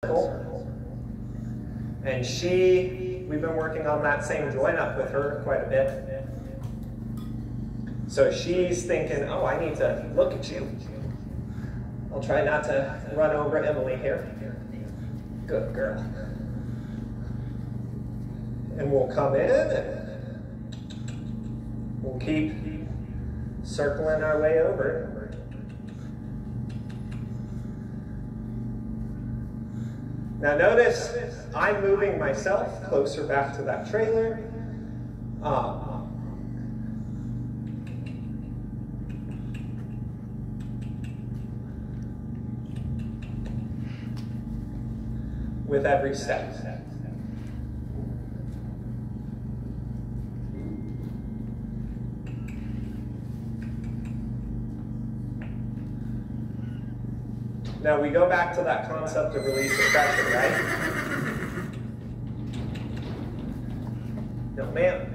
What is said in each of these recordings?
And we've been working on that same joint up with her quite a bit. So she's thinking, oh, I need to look at you. I'll try not to run over Emily here. Good girl. And we'll come in and we'll keep circling our way over. Now notice I'm moving myself closer back to that trailer. With every step. Now we go back to that concept of release of pressure, right? No, ma'am.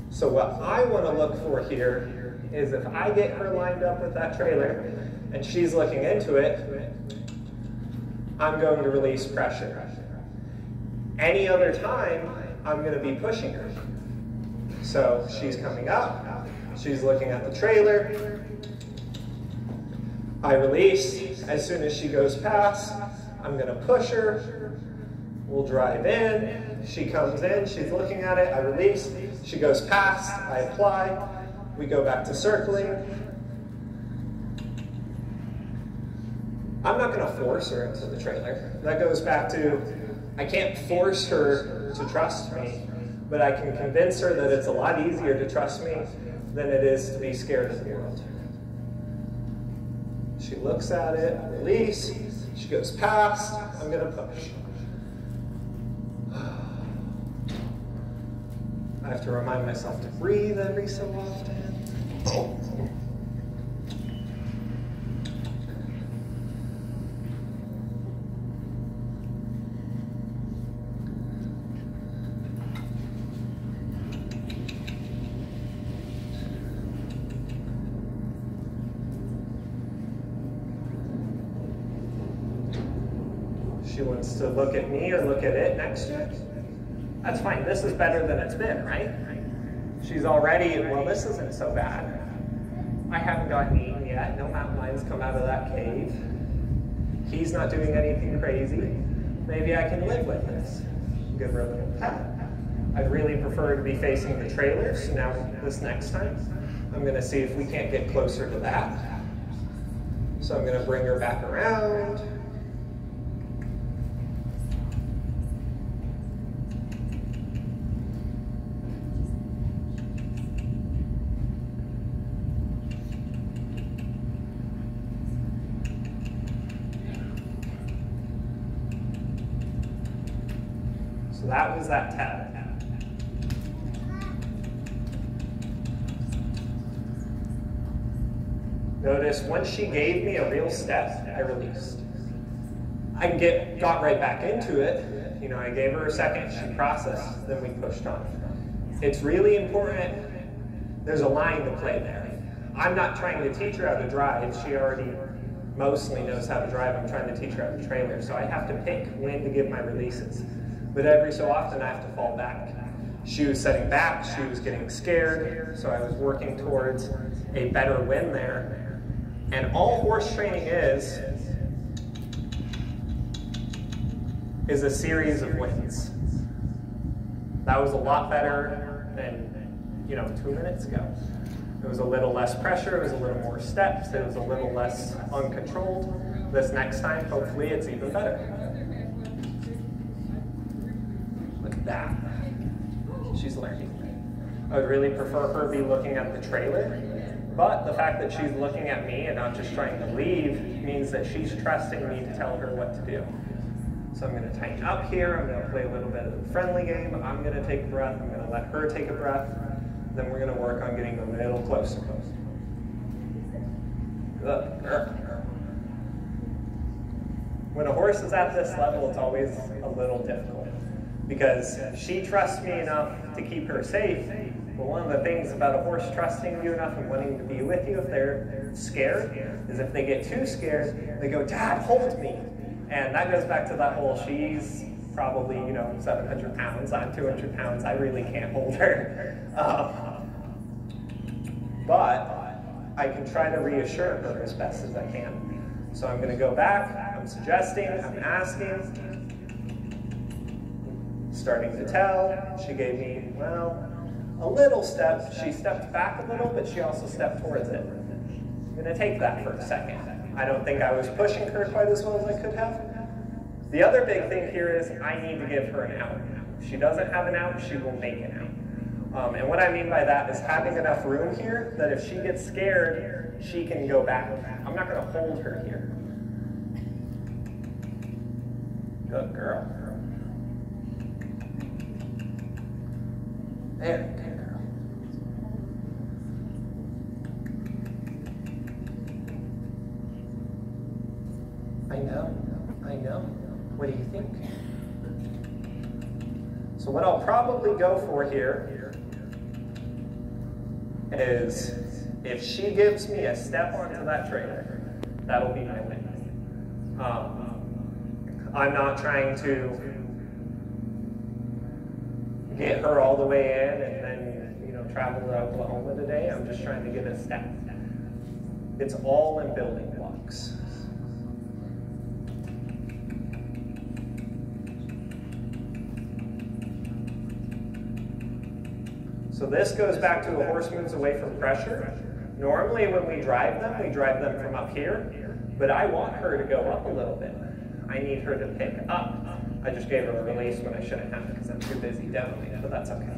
So what I want to look for here is if I get her lined up with that trailer and she's looking into it, I'm going to release pressure. Any other time, I'm going to be pushing her. So she's coming up, she's looking at the trailer, I release. As soon as she goes past, I'm going to push her. We'll drive in. She comes in. She's looking at it. I release. She goes past. I apply. We go back to circling. I'm not going to force her into the trailer. That goes back to, I can't force her to trust me, but I can convince her that it's a lot easier to trust me than it is to be scared of the world. She looks at it, I release, she goes past, I'm going to push. I have to remind myself to breathe every so often. She wants to look at me or look at it next to it. That's fine. This is better than it's been, right? She's already, well, this isn't so bad. I haven't gotten eaten yet. No mountain lions come out of that cave. He's not doing anything crazy. Maybe I can live with this. Give her a little pat. I'd really prefer to be facing the trailer, so now this next time, I'm going to see if we can't get closer to that. So I'm going to bring her back around. So that was that tap. Notice once she gave me a real step, I released. I got right back into it. You know, I gave her a second, she processed, then we pushed on. It's really important. There's a line to play there. I'm not trying to teach her how to drive. She already mostly knows how to drive. I'm trying to teach her how to trailer. So I have to pick when to give my releases. But every so often I have to fall back. She was setting back, she was getting scared, so I was working towards a better win there. And all horse training is a series of wins. That was a lot better than, 2 minutes ago. It was a little less pressure, it was a little more steps, it was a little less uncontrolled. This next time, hopefully it's even better. That. She's learning. I would really prefer her be looking at the trailer, but the fact that she's looking at me and not just trying to leave means that she's trusting me to tell her what to do. So I'm going to tighten up here, I'm going to play a little bit of the friendly game, I'm going to take a breath, I'm going to let her take a breath, then we're going to work on getting a little closer. Good girl. When a horse is at this level, it's always a little difficult, because she trusts me enough to keep her safe, but But one of the things about a horse trusting you enough and wanting to be with you if they're scared is if they get too scared, they go, "Dad, hold me." And that goes back to that whole, she's probably, 700 pounds, I'm 200 pounds, I really can't hold her. But I can try to reassure her as best as I can. So I'm gonna go back, I'm suggesting, I'm asking, starting to tell. She gave me, well, a little step. She stepped back a little, but she also stepped towards it. I'm gonna take that for a second. I don't think I was pushing her quite as well as I could have. The other big thing here is I need to give her an out. If she doesn't have an out, she will make an out. And what I mean by that is having enough room here that if she gets scared, she can go back. I'm not gonna hold her here. Good girl. There, good girl. I know. What do you think? So what I'll probably go for here is if she gives me a step onto that trailer, that'll be my win. I'm not trying to get her all the way in and then travel to Oklahoma today. I'm just trying to get a step. It's all in building blocks. So this goes back to a horse moves away from pressure. Normally when we drive them from up here, but I want her to go up a little bit. I need her to pick up. I just gave her a release when I shouldn't have because I'm too busy demoing, but that's okay.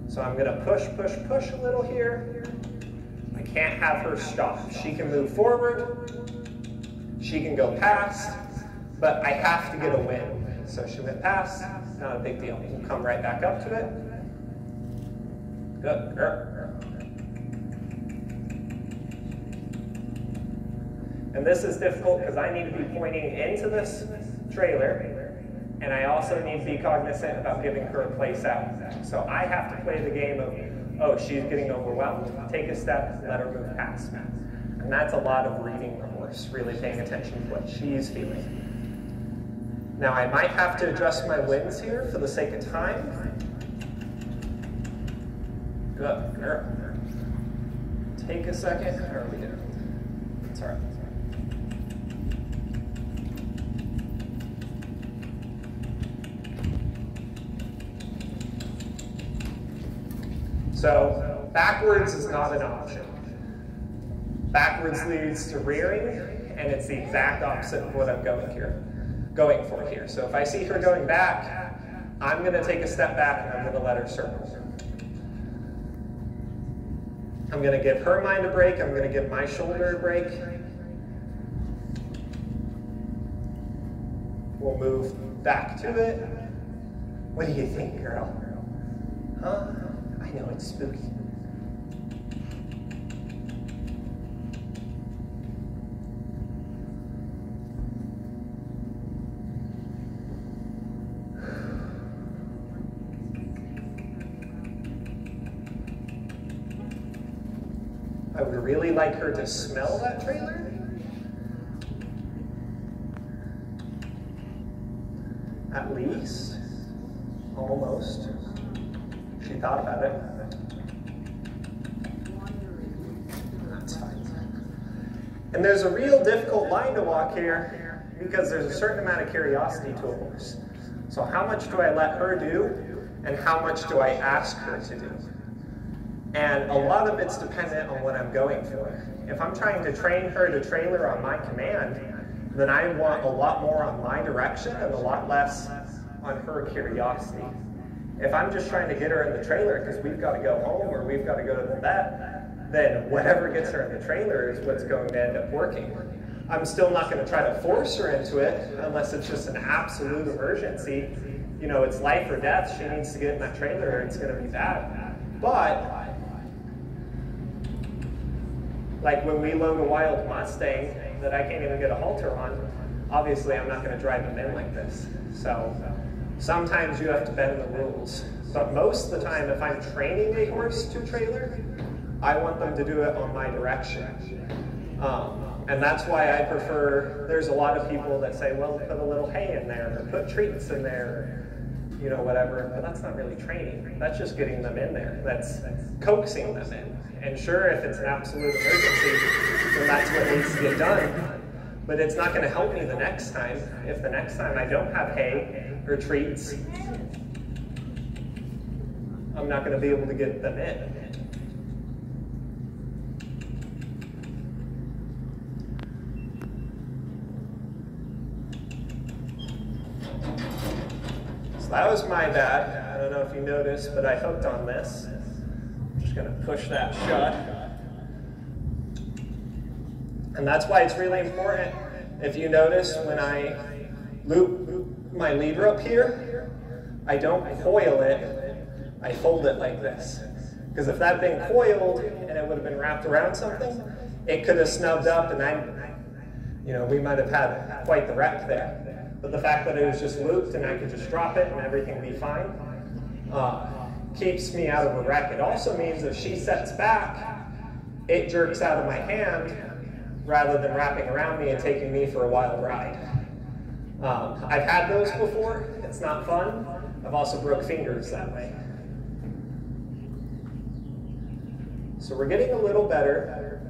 So I'm gonna push a little here. I can't have her stop. She can move forward, she can go past, but I have to get a win. So she went past, not a big deal. We'll come right back up to it. Good girl. And this is difficult because I need to be pointing into this trailer, and I also need to be cognizant about giving her a place out. So I have to play the game of, oh, she's getting overwhelmed, take a step, let her move past me. And that's a lot of reading the horse, really paying attention to what she's feeling. Now I might have to adjust my wings here for the sake of time. Good girl. Take a second. How are we doing? It's all right. So backwards is not an option. Backwards leads to rearing, and it's the exact opposite of what I'm going for here. So if I see her going back, I'm going to take a step back and I'm going to let her circle. I'm going to give her mind a break. I'm going to give my shoulder a break. We'll move back to it. What do you think, girl? Huh? I know it's spooky. I would really like her to smell that trailer. At least. Almost. She thought about it. That's fine. And there's a real difficult line to walk here because there's a certain amount of curiosity to a horse. So how much do I let her do and how much do I ask her to do? And a lot of it's dependent on what I'm going for. If I'm trying to train her to trailer on my command, then I want a lot more on my direction and a lot less on her curiosity. If I'm just trying to get her in the trailer because we've got to go home or we've got to go to the vet, then whatever gets her in the trailer is what's going to end up working. I'm still not going to try to force her into it unless it's just an absolute emergency. You know, it's life or death. She needs to get in that trailer or it's going to be bad. But like when we load a wild Mustang that I can't even get a halter on, obviously I'm not going to drive them in like this. So sometimes you have to bend the rules. But most of the time, if I'm training a horse to trailer, I want them to do it on my direction. And that's why I prefer, there's a lot of people that say, well, put a little hay in there, or put treats in there, you know, whatever, but that's not really training. That's just getting them in there. That's coaxing them in. And sure, if it's an absolute emergency, then that's what needs to get done. But it's not gonna help me the next time if the next time I don't have hay or treats. I'm not gonna be able to get them in. So that was my bad. I don't know if you noticed, but I hooked on this. I'm just gonna push that shut. And that's why it's really important. If you notice, when I loop my leader up here, I don't coil it, I fold it like this. Because if that had been coiled and it would have been wrapped around something, it could have snubbed up and we might have had quite the wreck there. But the fact that it was just looped and I could just drop it and everything be fine, keeps me out of a wreck. It also means if she sets back, it jerks out of my hand rather than wrapping around me and taking me for a wild ride. I've had those before. It's not fun. I've also broke fingers that way. So we're getting a little better.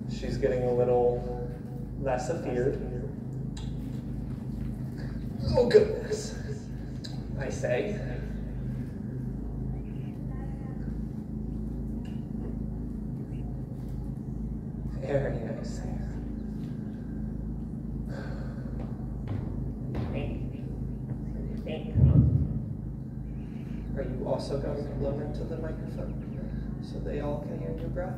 She's getting a little less afeared. Oh goodness, I say. Very nice. Are you also going to blow into the microphone so they all can hear your breath?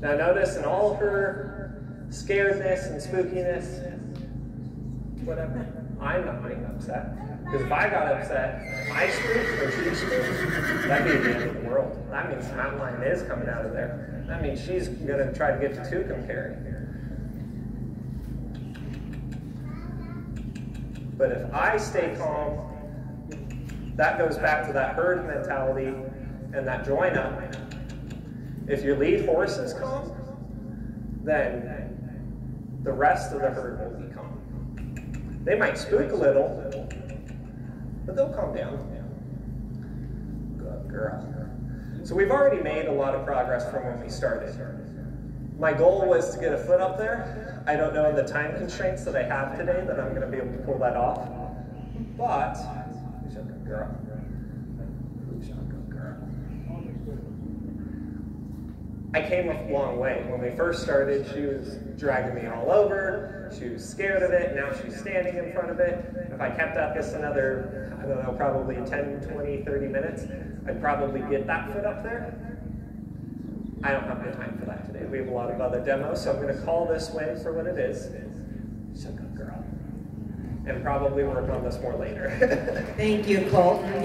Now notice in all her scaredness and spookiness, whatever, I'm not getting upset. Because if I got upset, I spooked or she spooked, that'd be the end of the world. That means the mountain lion is coming out of there. That means she's gonna try to get to Tucumcari. But if I stay calm, that goes back to that herd mentality and that join up. If your lead horse is calm, then the rest of the herd will be calm. They might spook a little, but they'll calm down. Good girl. So we've already made a lot of progress from when we started. My goal was to get a foot up there. I don't know in the time constraints that I have today that I'm going to be able to pull that off. But, who's a good girl? Who's a good girl? I came a long way. When we first started, she was dragging me all over. She was scared of it. Now she's standing in front of it. If I kept at this another, I don't know, probably 10, 20, 30 minutes, I'd probably get that foot up there. I don't have the time for that today. We have a lot of other demos, so I'm going to call this win for what it is. She's a good girl. And probably work on this more later. Thank you, Colton.